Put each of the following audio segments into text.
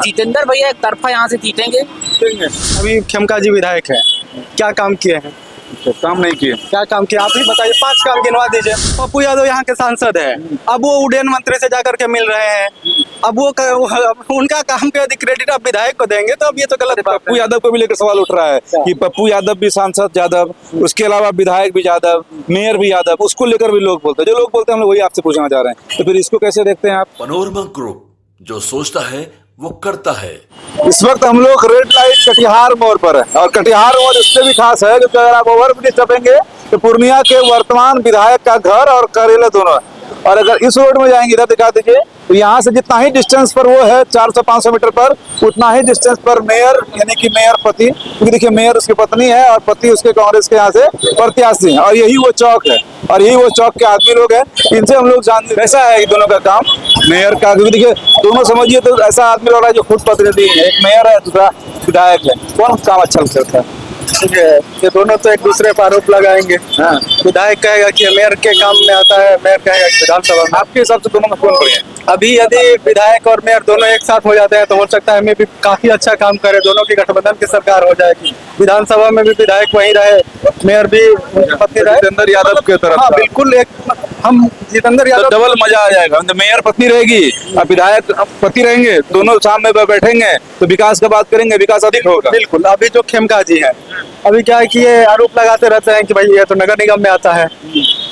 जितेंद्र भैया एक तरफा यहाँ से जीतेंगे। अभी खेमका जी विधायक है, क्या काम किए हैं? काम नहीं किए। क्या काम किया आप ही बताइए, 5 काम गिनवा दीजिए। पप्पू यादव यहाँ के सांसद है, अब वो उड्डयन मंत्री से जाकर के मिल रहे हैं। अब उनका काम के यदि क्रेडिट आप विधायक को देंगे तो अब ये तो गलत बात पप्पू है। यादव को भी लेकर सवाल उठ रहा है कि पप्पू यादव भी सांसद यादव, उसके अलावा विधायक भी यादव, मेयर भी यादव, उसको लेकर भी लोग बोलते हैं। जो लोग बोलते हैं हम लोग वही आपसे पूछना चाह रहे हैं, तो फिर इसको कैसे देखते हैं आप? पनोरमा ग्रुप, जो सोचता है वो करता है। इस वक्त हम लोग रेड लाइट कटिहार मोड़ पर है और कटिहार मोड़ इससे भी खास है क्योंकि अगर आप ओवरब्रिज टपेंगे तो पूर्णिया के वर्तमान विधायक का घर और कार्यालय दोनों है। और अगर इस रोड में जाएंगे, इधर दिखा दीजिए, तो यहाँ से जितना ही डिस्टेंस पर वो है 400-500 मीटर पर, उतना ही डिस्टेंस पर मेयर यानी कि मेयर पति, क्योंकि देखिए मेयर उसकी पत्नी है और पति उसके कांग्रेस के यहाँ से प्रत्याशी है, और यही वो चौक है और यही वो चौक के आदमी लोग हैं। इनसे हम लोग जानते हैं ऐसा है दोनों का काम, मेयर का, क्योंकि देखिए दोनों समझिए तो ऐसा आदमी लग रहा है जो खुद प्रतिनिधि है, एक मेयर है दूसरा विधायक है, कौन काम अच्छा करता है? ये दोनों तो एक दूसरे पर आरोप लगाएंगे। हाँ। विधायक कहेगा कि मेयर के काम में आता है, मेयर कहेगा कि विधानसभा में। आपके हिसाब से दोनों में कौन बढ़िया है? अभी यदि विधायक और मेयर दोनों एक साथ हो जाते हैं तो हो सकता है हमें भी काफी अच्छा काम करे, दोनों की गठबंधन की सरकार हो जाएगी। विधानसभा में भी विधायक वही रहे, मेयर भी पत्नी रहे। जितेंद्र यादव के तरफ हाँ बिल्कुल, एक हम जितेंद्र यादव डबल मजा आ जाएगा। मेयर पत्नी रहेगी और विधायक पति रहेंगे, दोनों सामने बैठेंगे तो विकास का बात करेंगे, विकास अधिक होगा। बिल्कुल। अभी जो खेमका जी है, अभी क्या है कि ये आरोप लगाते रहते हैं कि भाई ये तो नगर निगम में आता है,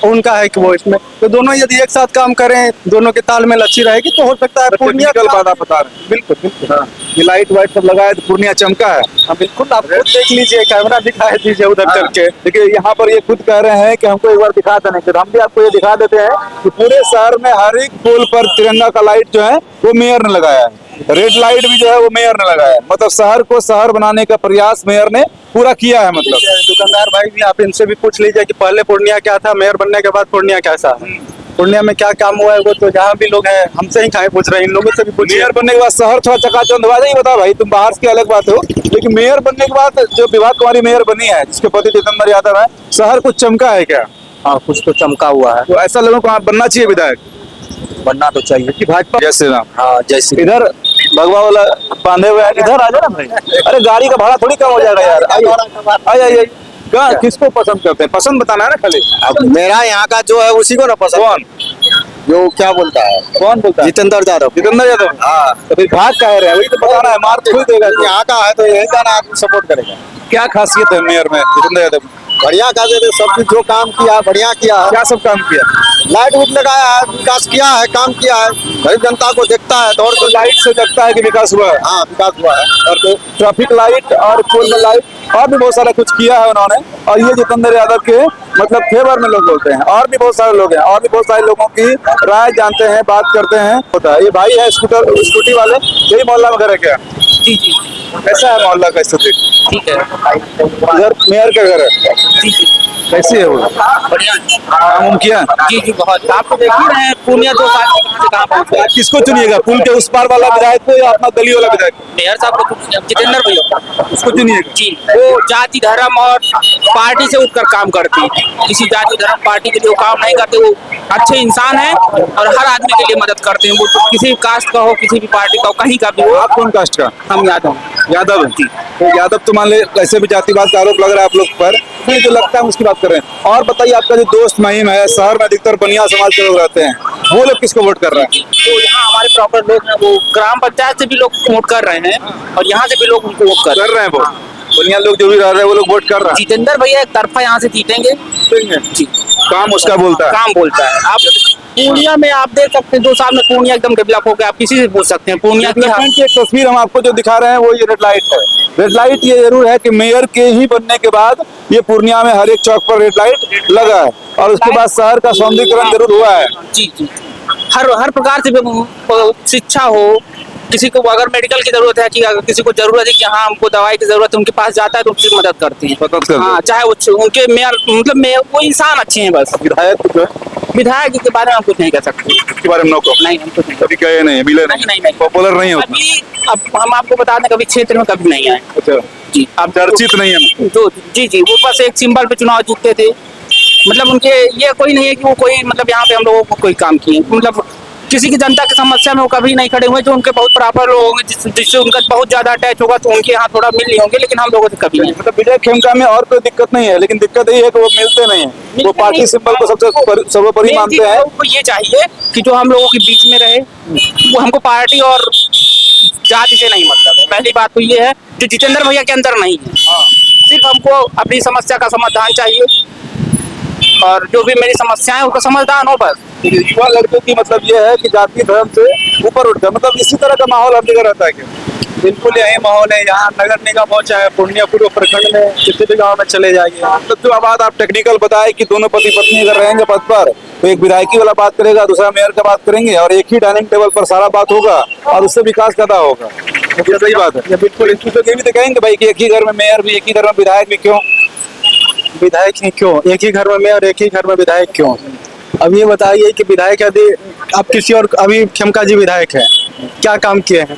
उनका है कि वो इसमें, तो दोनों यदि एक साथ काम करें, दोनों के तालमेल अच्छी रहेगी तो हो सकता है पूर्णिया टेक्निकल बात आप बता रहे हैं। बिल्कुल बिल्कुल। हाँ, ये लाइट वाइट सब लगाए तो पूर्णिया चमका है। हाँ बिल्कुल, आप खुद देख लीजिए, कैमरा दिखाई दीजिए उधर हाँ, करके। देखिए यहाँ पर ये खुद कह रहे हैं कि हमको एक बार दिखा देने के, हम भी आपको ये दिखा देते हैं कि पूरे शहर में हर एक पोल पर तिरंगा का लाइट जो है वो मेयर ने लगाया है, रेड लाइट भी जो है वो मेयर ने लगाया है। मतलब शहर को शहर बनाने का प्रयास मेयर ने पूरा किया है। मतलब दुकानदार भाई भी, आप इनसे भी पूछ लीजिए कि पहले पूर्णिया क्या था, मेयर बनने के बाद पूर्णिया कैसा है, पूर्णिया में क्या काम हुआ है। वो तो जहाँ भी लोग हैं हमसे ही खाए पूछ रहे हैं, इन लोगों से भी पूछिए। मेयर बनने के बाद शहर थोड़ा चकाचौंध हुआ। नहीं बता भाई, तुम बाहर की अलग बात हो, लेकिन मेयर बनने के बाद जो विभाग कुमारी मेयर बनी है जिसके पति जितेंद्र यादव है, शहर कुछ चमका है क्या? हाँ कुछ तो चमका हुआ है, तो ऐसा लोगों को बनना चाहिए विधायक, बनना तो चाहिए कि भाजपा। जय श्री राम। हाँ जैसे इधर भगवा वाला बांधे हुए हैं, इधर आ जाना भाई। अरे गाड़ी का भाड़ा थोड़ी कम हो जाएगा यार, आइए। कहाँ किसको पसंद करते हैं, पसंद बताना है ना खाली। अब मेरा यहाँ का जो है उसी को ना पसंद। कौन जो क्या बोलता है, कौन बोलता है? जितेंद्र यादव। जितेंद्र यादव। हाँ, तो फिर भाग कह रहे हैं, वही तो बताना है, मार थोड़ी देगा। यहाँ का है तो यही का ना सपोर्ट करेगा। क्या खासियत है मेयर में जितेंद्र यादव? बढ़िया का सब कुछ जो काम किया बढ़िया किया है। क्या सब काम किया? लाइट उठ लगाया है, विकास किया है, काम किया है, गरीब जनता को देखता है, दौड़ तो लाइट से लगता है कि विकास हुआ है। हाँ विकास हुआ है। और तो ट्रैफिक लाइट और पोल में लाइट और भी बहुत सारा कुछ किया है उन्होंने, और ये जितेंद्र यादव के मतलब फेवर में लोग बोलते हैं। और भी बहुत सारे लोग हैं, और भी बहुत सारे लोगों की राय जानते हैं, बात करते हैं। होता है ये भाई है स्कूटी वाले, यही मोहल्ला में घर है क्या? जी जी कैसा है मोहल्ला का स्थिति? ठीक है। इधर मेयर का घर है, जी जी कैसी है वो? बढ़िया। काम उम किया? जी जी बहुत। आप तो देख ही रहे हैं पूर्णिया 2 साल में कहाँ से कहाँ पहुँच गया। किसको चुनिएगा, पुल के उस पार वाला विधायक को या अपना दलीय वाला विधायक? मेयर साहब को जितेंद्र भैया उसको चुनिएगा। जी, वो जाति धर्म और पार्टी से उठकर काम करती है, किसी जाति धर्म पार्टी के लिए वो काम नहीं करते। वो अच्छे इंसान हैं और हर आदमी के लिए मदद करते हैं। वो तो किसी भी कास्ट का हो, किसी भी पार्टी का हो, कहीं का भी हो। आप कौन कास्ट का? हम यादव। यादव है। तो यादव तो मान ले ऐसे भी जातिवाद का आरोप लग रहा है आप लोग पर, नहीं जो लगता है उसकी बात कर रहे हैं। और बताइए, आपका जो दोस्त महिम है, शहर में अधिकतर बनिया समाज के लोग रहते हैं, वो लोग किसको वोट कर रहे हैं? तो यहाँ हमारे प्रॉपर लोग हैं, वो ग्राम पंचायत से भी लोग वोट कर रहे हैं और यहाँ से भी लोग उनको वोट कर रहे हैं। वो बनिया लोग जो भी रह रहे हैं वो लोग वोट कर रहे हैं। जितेंद्र भैया एक तरफा यहाँ से जीतेंगे। जी, काम उसका बोलता है, काम बोलता है। आप पूर्णिया में आप देख सकते हैं 2 साल में पूर्णिया एकदम डेवलप हो गया। आप किसी से पूछ सकते हैं पूर्णिया की। की एक तस्वीर हम आपको जो दिखा रहे हैं वो ये रेड लाइट है। रेड लाइट ये जरूर है कि मेयर के ही बनने के बाद ये पूर्णिया में हर एक चौक पर रेड लाइट लगा है, और उसके बाद शहर का सौंदर्यीकरण जरूर हुआ है। जी जी, हर प्रकार से शिक्षा हो, किसी को अगर मेडिकल की जरूरत है, कि अगर किसी को जरूरत है कि हाँ हमको दवाई की जरूरत है, उनके पास जाता है तो उनकी मदद करते हैं। हाँ, चाहे वो उनके मेयर मतलब मेयर वो इंसान अच्छे हैं बस। विधायक के बारे में हम कुछ नहीं कह सकते, इसके बारे में नो कमेंट। नहीं हम कुछ नहीं कभी गए नहीं, मिले नहीं पॉपुलर नहीं हो अभी। अब हम आपको बता दें, कभी क्षेत्र में कभी नहीं आए। अच्छा जी, आप चर्चित नहीं है तो जी वो बस एक सिंबल पे चुनाव जीतते थे। मतलब उनके ये कोई नहीं है कि वो कोई मतलब यहाँ पे हम लोगों को कोई काम किए, मतलब किसी की जनता की समस्या में वो कभी नहीं खड़े हुए। जो उनके बहुत प्रॉपर लोग होंगे जिससे उनका बहुत ज्यादा अटैच होगा तो उनके यहाँ थोड़ा मिल नहीं होंगे, लेकिन हम लोगों से कभी नहीं। मतलब विजय खेमका में और कोई दिक्कत नहीं है, लेकिन दिक्कत यही है कि वो मिलते नहीं है। वो पार्टी सिंबल को सबसे सर्वोपरि मानते हैं। उनको ये चाहिए कि जो हम लोगों के बीच में रहे, वो हमको पार्टी और जाति से नहीं मतलब है। पहली बात तो ये है जो जितेंद्र भैया के अंदर नहीं है। सिर्फ हमको अपनी समस्या का समाधान चाहिए और जो भी मेरी समस्याएं उनका समाधान हो बस। युवा लड़कों की मतलब ये है कि जाति धर्म से ऊपर उठकर, मतलब इसी तरह का माहौल हर जगह रहता है क्या? बिल्कुल यही माहौल है यहाँ नगर निगम हो चाहे पूर्णिया पूर्व प्रखंड में किसी भी गांव में चले जाइए। मतलब जो बात आप टेक्निकल बताए कि दोनों पति पत्नी अगर रहेंगे पद पर तो एक विधायकी वाला बात करेगा, दूसरा मेयर का बात करेंगे और एक ही डाइनिंग टेबल पर सारा बात होगा और उससे विकास ज्यादा होगा। ये सही बात है। ये बिल्कुल तो ये भी तो कहेंगे भाई कि एक ही घर में मेयर भी, एक ही घर में विधायक भी, क्यों? विधायक ही क्यों, एक ही घर में मेयर एक ही घर में विधायक क्यों? अब ये बताइए कि विधायक यदि आप किसी और, अभी खेमका जी विधायक है, क्या काम किए हैं?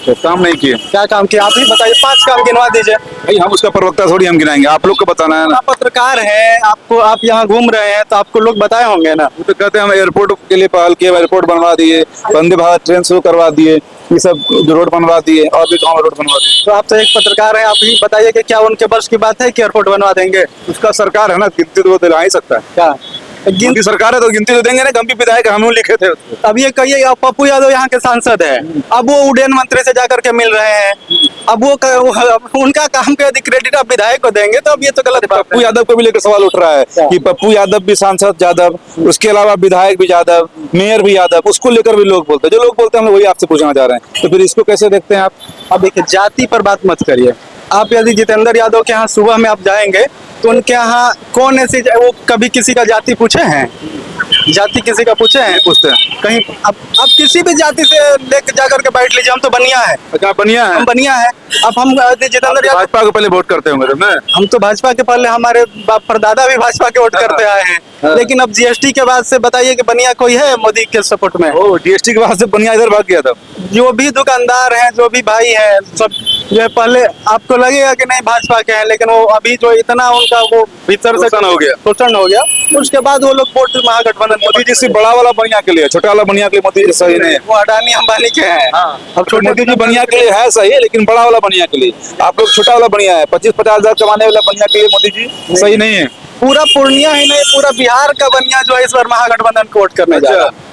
तो काम नहीं किए। क्या काम किया आप ही बताइए, 5 काम गिनवा दीजिए। भाई हम उसका प्रवक्ता थोड़ी हम गिनाएंगे, आप लोग को बताना है ना। आप पत्रकार हैं, आपको आप यहाँ घूम रहे हैं तो आपको लोग बताए होंगे ना। वो तो कहते हैं हम एयरपोर्ट के लिए पहल किए, एयरपोर्ट बनवा दिए, वंदे भारत ट्रेन शुरू करवा दिए, ये सब जो रोड बनवा दिए और भी गाँव रोड बनवा दिए। तो आप तो एक पत्रकार हैं, आप ही बताइए कि क्या उनके बस की बात है कि एयरपोर्ट बनवा देंगे? उसका सरकार है ना, गिनती तो वो दिला ही सकता है। क्या गिनती सरकार है तो गिनती तो देंगे ना। हम भी विधायक हम लोग लिखे थे उसको। अब ये कहिए, अब पप्पू यादव यहाँ के सांसद है, अब वो उड्डयन मंत्री से जाकर के मिल रहे हैं, अब उनका काम का यदि क्रेडिट आप विधायक को देंगे तो अब ये तो गलत बात है। पप्पू यादव को भी लेकर सवाल उठ रहा है कि पप्पू यादव भी सांसद यादव, उसके अलावा विधायक भी यादव, मेयर भी यादव, उसको लेकर भी लोग बोलते हैं। जो लोग बोलते हैं हम वही आपसे पूछना चाह रहे हैं, तो फिर इसको कैसे देखते हैं आप? अब देखिए, जाति पर बात मत करिए। आप यदि जितेंद्र यादव के यहाँ सुबह में आप जाएंगे तो उनके यहाँ कौन ऐसी, वो कभी किसी का जाति पूछे हैं? जाति किसी का पूछे हैं? पूछते हैं कहीं अब किसी भी जाति से लेकर जाकर के बैठ लीजिए, हम तो बनिया है। अच्छा, बनिया है। हम बनिया है। अब हम जितेंद्र यादव, भाजपा को पहले वोट करते होंगे तुम ना? हम तो भाजपा के पहले, हमारे बाप परदादा भी भाजपा के वोट करते आए हैं, लेकिन अब जीएसटी के बाद से बताइए कि बनिया कोई है मोदी के सपोर्ट में? ओ, जीएसटी के बाद से बनिया इधर भाग गया था। जो भी दुकानदार हैं, जो भी भाई हैं, सब जो है, पहले आपको लगेगा कि नहीं भाजपा के हैं, लेकिन वो अभी जो इतना उनका वो भीतर से शोषण हो गया। उसके बाद वो लोग वोट महागठबंधन मोदी जी से बड़ा वाला बनिया के लिए, छोटा वाला बनिया के लिए मोदी जी सही नहीं है। वो अडानी अंबानी के हैं। अब छोटे मोदी जी बनिया के लिए है सही, लेकिन बड़ा वाला बनिया के लिए आप लोग छोटा वाला बनिया है, 25-50 हजार कमाने वाला बनिया के लिए मोदी जी सही नहीं है। पूरा पूर्णिया ही नहीं, पूरा बिहार का बनिया जो है इस बार महागठबंधन को वोट करने जा रहा है।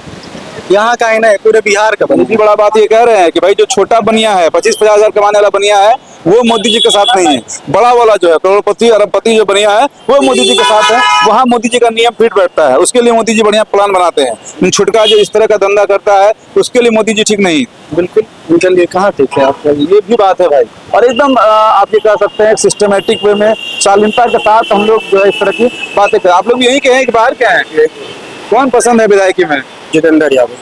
यहाँ का ही नहीं, पूरे बिहार का बनिया। मोदी बड़ा बात ये कह रहे हैं कि भाई जो छोटा बनिया है, 25-50 हजार कमाने वाला बनिया है, वो मोदी जी के साथ नहीं है। बड़ा वाला जो है, करोड़पति अरबपति जो बनिया है, वो मोदी जी के साथ है। वहाँ मोदी जी का नियम फिट बैठता है, उसके लिए मोदी जी बढ़िया प्लान बनाते हैं। छुटका जो इस तरह का धंधा करता है, उसके लिए मोदी जी ठीक नहीं। बिल्कुल, उनके लिए कहाँ ठीक है आपका? ये भी बात है भाई। और एकदम आप ये कह सकते हैं सिस्टमेटिक वे में, शालीनता के साथ हम लोग जो है इस तरह की बातें करें। आप लोग यही कहें कि बाहर क्या है, कौन पसंद है विधायकी में? जितेंद्र यादव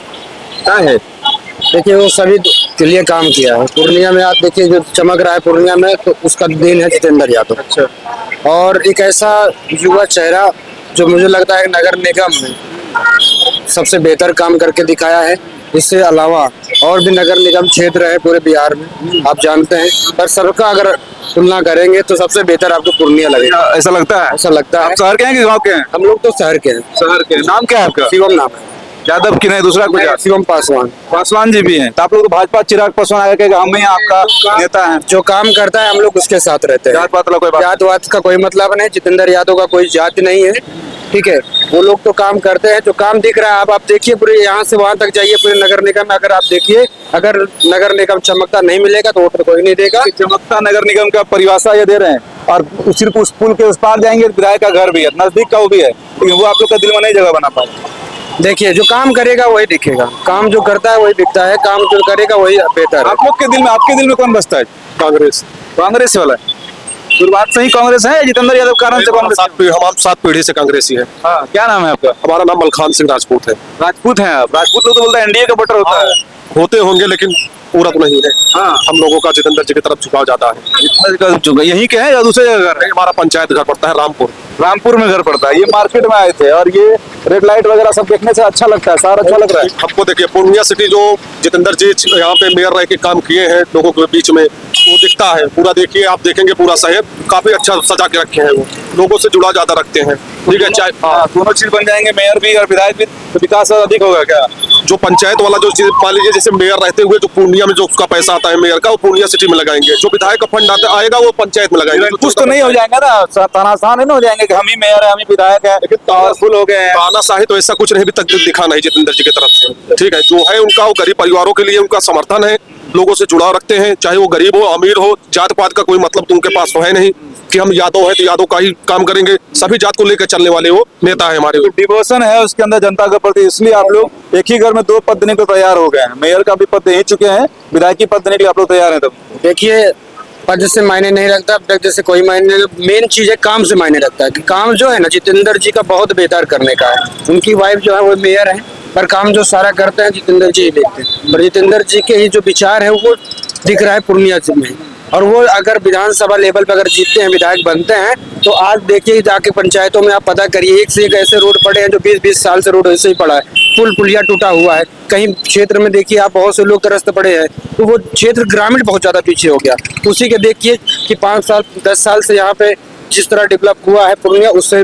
क्या है? देखिए, वो सभी के लिए काम किया है। पूर्णिया में आप देखिए जो चमक रहा है पूर्णिया में, तो उसका देन है जितेंद्र यादव। अच्छा। और एक ऐसा युवा चेहरा जो मुझे लगता है नगर निगम में सबसे बेहतर काम करके दिखाया है। इससे अलावा और भी नगर निगम क्षेत्र है पूरे बिहार में, आप जानते हैं, पर सबका अगर तुलना करेंगे तो सबसे बेहतर आपको पूर्णिया लगेगा। ऐसा लगता है? ऐसा लगता है। आप शहर के हैं कि गाँव के हैं? हम लोग तो शहर के हैं। शहर के। नाम क्या है आपका? शिवम नाम है। यादव की नहीं, दूसरा कुछ? शिवम पासवान। पासवान जी भी हैं। तो आप लोग तो भाजपा चिराग पासवान आगे कहेगा हम ही आपका नेता है। जो काम करता है हम लोग उसके साथ रहते हैं। जात पात वाला कोई बात? जात वात का कोई मतलब नहीं। जितेंद्र यादव का कोई जाति नहीं है, ठीक है। वो लोग तो काम करते हैं, जो काम दिख रहा है आप देखिए, पूरे यहाँ से वहां तक जाइए, पूरे नगर निगम में अगर आप देखिए, अगर नगर निगम चमकता नहीं मिलेगा तो वोट कोई नहीं देगा। चमकता नगर निगम का परिभाषा ये दे रहे हैं, और सिर्फ उस पुल के उस पार जाएंगे, विधायक का घर भी है, नजदीक का वो भी है, लेकिन वो आप लोग का दिल में नहीं जगह बना पाए। देखिए, जो काम करेगा वही दिखेगा, काम जो करता है वही दिखता है, काम जो करेगा वही बेहतर है। आप लोग के दिल में, आपके दिल में कौन बसता है? कांग्रेस। कांग्रेस वाला है। शुरुआत से ही कांग्रेस है? जितेंद्र यादव कारण से कांग्रेस? हम 7 पीढ़ी से कांग्रेसी है। हाँ, क्या नाम है आपका? हमारा नाम मलखान सिंह राजपूत है। राजपूत हैं आप? राजपूत लोग तो बोलते हैं एनडीए का वोटर होता है। होते होंगे लेकिन पूरा तो नहीं है। हाँ। हम लोगों का जितेंद्र जी की तरफ झुकाव ज्यादा है। यही के है या दूसरे जगह घर है? हमारा पंचायत घर पड़ता है रामपुर। रामपुर में घर पड़ता है। ये मार्केट में आए थे और ये रेड लाइट वगैरह सब देखने से अच्छा लगता है, सारा अच्छा लग रहा है। हमको देखिए, पूर्णिया सिटी जो जितेंद्र जी यहाँ पे मेयर रह के काम किए हैं लोगों के बीच में, वो दिखता है पूरा। देखिए, आप देखेंगे पूरा शहर काफी अच्छा सजा के रखे हैं, वो लोगों से जुड़ा ज्यादा रखते हैं। ठीक है, चाहे दोनों चीज बन जाएंगे, मेयर भी और विधायक भी, तो विकास और अधिक होगा क्या? जो पंचायत वाला जो चीज मान लीजिए, जैसे मेयर रहते हुए जो पूर्णिया में जो उसका पैसा आता है मेयर का, वो पूर्णिया सिटी में लगाएंगे, जो विधायक का फंड आएगा वो पंचायत में लगाएंगे। कुछ तो नहीं हो जाएगा ना, तानाशाह नहीं हो जाएंगे कि हम ही मेयर है, हम ही विधायक है, लेकिन पावरफुल हो गए हैं। तानाशाही तो ऐसा कुछ नहीं अभी तक दिखा नहीं जितेंद्र जी की तरफ से। ठीक है, जो है उनका वो गरीब परिवारों के लिए उनका समर्थन है, लोगों से जुड़ाव रखते हैं, चाहे वो गरीब हो अमीर हो, जात पात का कोई मतलब तो उनके पास तो है नहीं कि हम यादव है तो यादव का ही काम करेंगे। सभी जात को लेकर चलने वाले वो नेता है हमारे। डिवोशन है उसके अंदर जनता के प्रति, इसलिए आप लोग एक ही घर में 2 पद देने को तैयार हो गए हैं। मेयर का भी पद दे ही चुके हैं, विधायक की पद देने के लिए आप लोग तैयार हैं। तब देखिए, पद से मायने नहीं रखता, अब तक जैसे कोई मायने, मेन चीज है काम से मायने रखता है कि काम जो है ना जितेंद्र जी का बहुत बेहतर करने का है। उनकी वाइफ जो है वो मेयर है, पर काम जो सारा करते हैं जितेंद्र जी ही देखते हैं। पर जितेंद्र जी के ही जो विचार है वो दिख रहा है पूर्णिया में, और वो अगर विधानसभा लेवल पे अगर जीतते हैं, विधायक बनते हैं, तो आज देखिए जाके पंचायतों में आप पता करिए, एक से एक ऐसे रोड पड़े हैं जो 20-20 साल से रोड ऐसे ही पड़ा है, पुल पुलिया टूटा हुआ है। कहीं क्षेत्र में देखिए आप बहुत से लोग त्रस्त पड़े हैं, तो वो क्षेत्र ग्रामीण बहुत ज्यादा पीछे हो गया। उसी के देखिए कि 5 साल 10 साल से यहाँ पे जिस तरह डेवलप हुआ है पूर्णिया, उससे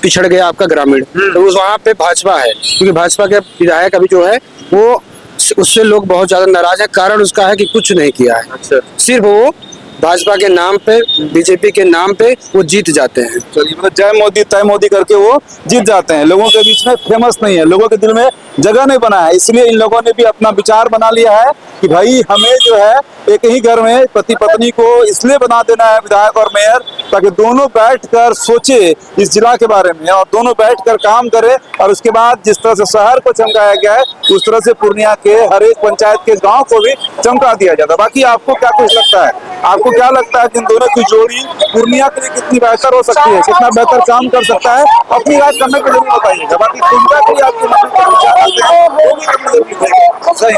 पिछड़ गया आपका ग्रामीण। तो वहाँ पे भाजपा है, क्योंकि भाजपा के विधायक अभी जो है वो, उससे लोग बहुत ज्यादा नाराज है। कारण उसका है कि कुछ नहीं किया है। अच्छा, सिर्फ वो भाजपा के नाम पे, बीजेपी के नाम पे वो जीत जाते हैं। चलिए, मतलब जय मोदी तय मोदी करके वो जीत जाते हैं, लोगों के बीच में फेमस नहीं है, लोगों के दिल में जगह नहीं बना है। इसलिए इन लोगों ने भी अपना विचार बना लिया है कि भाई हमें जो है एक ही घर में पति पत्नी को इसलिए बना देना है विधायक और मेयर, ताकि दोनों बैठकर सोचे इस जिला के बारे में और दोनों बैठकर काम करें। और उसके बाद जिस तरह से शहर को चमकाया गया है, उस तरह से पूर्णिया के हर एक पंचायत के गांव को भी चमका दिया जाता है। बाकी आपको क्या कुछ लगता है, आपको क्या लगता है कि इन दोनों की जोड़ी पूर्णिया के लिए कितनी बेहतर हो सकती है, कितना बेहतर काम कर सकता है? अपनी राय कमेंट में जरूर बताइएगा। बाकी पूर्णिया के लिए आपकी सही।